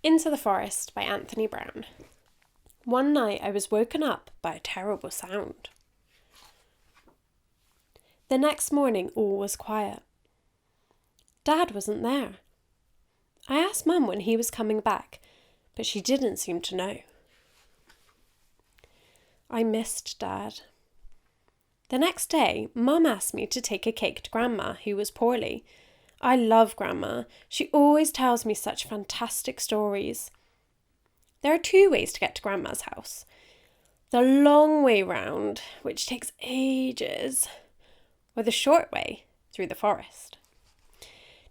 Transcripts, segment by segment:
Into the Forest by Anthony Brown. One night I was woken up by a terrible sound. The next morning all was quiet. Dad wasn't there. I asked Mum when he was coming back, but she didn't seem to know. I missed Dad. The next day, Mum asked me to take a cake to Grandma, who was poorly. I love Grandma. She always tells me such fantastic stories. There are 2 ways to get to Grandma's house. The long way round, which takes ages, or the short way through the forest.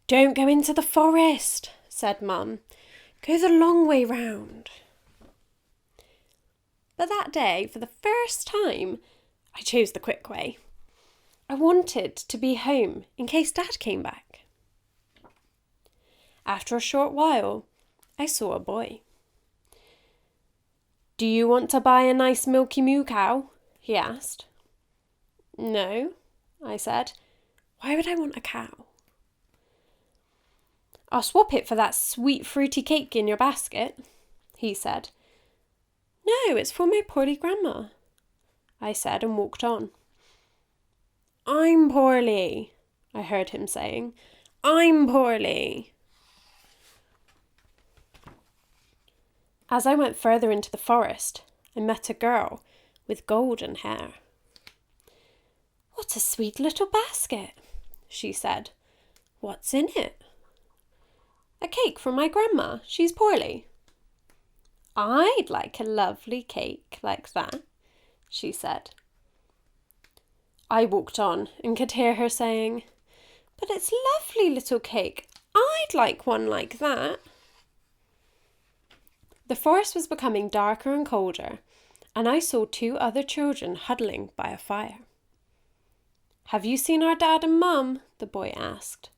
"Don't go into the forest," said Mum. "Go the long way round." But that day, for the first time, I chose the quick way. I wanted to be home in case Dad came back. After a short while, I saw a boy. "Do you want to buy a nice milky moo cow?" he asked. "No," I said. "Why would I want a cow?" "I'll swap it for that sweet fruity cake in your basket," he said. "No, it's for my poorly Grandma," I said and walked on. "I'm poorly," I heard him saying. "I'm poorly." As I went further into the forest, I met a girl with golden hair. "What a sweet little basket," she said. "What's in it?" "A cake from my Grandma. She's poorly." "I'd like a lovely cake like that," she said. I walked on and could hear her saying, "But it's a lovely little cake. I'd like one like that." The forest was becoming darker and colder, and I saw 2 other children huddling by a fire. "Have you seen our Dad and Mum?" the boy asked.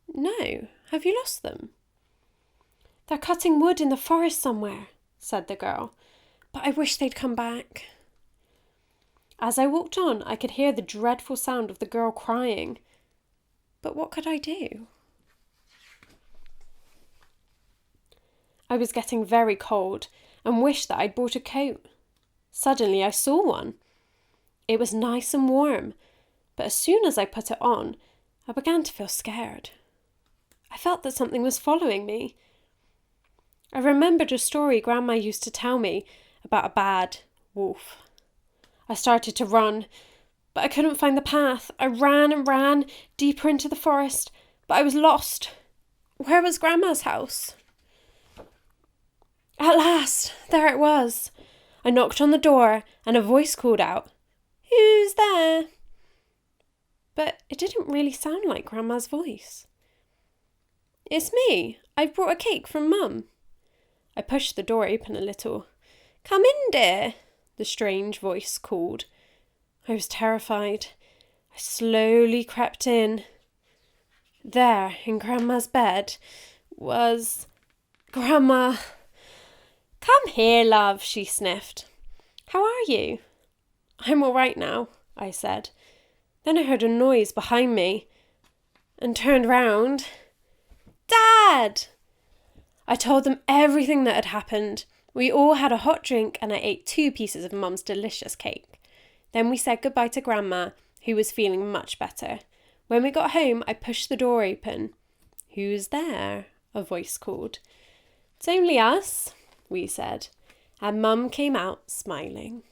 "No. Have you lost them?" "They're cutting wood in the forest somewhere," said the girl, "but I wish they'd come back." As I walked on, I could hear the dreadful sound of the girl crying. But what could I do? I was getting very cold and wished that I'd bought a coat. Suddenly I saw one. It was nice and warm, but as soon as I put it on, I began to feel scared. I felt that something was following me. I remembered a story Grandma used to tell me about a bad wolf. I started to run, but I couldn't find the path. I ran and ran deeper into the forest, but I was lost. Where was Grandma's house? At last, there it was. I knocked on the door and a voice called out, "Who's there?" But it didn't really sound like Grandma's voice. "It's me. I've brought a cake from Mum." I pushed the door open a little. "Come in, dear," the strange voice called. I was terrified. I slowly crept in. There, in Grandma's bed, was Grandma. "Come here, love," she sniffed. "How are you?" "I'm all right now," I said. Then I heard a noise behind me and turned round. "Dad!" I told them everything that had happened. We all had a hot drink and I ate 2 pieces of Mum's delicious cake. Then we said goodbye to Grandma, who was feeling much better. When we got home, I pushed the door open. "Who's there?" a voice called. "It's only us," we said, and Mum came out smiling.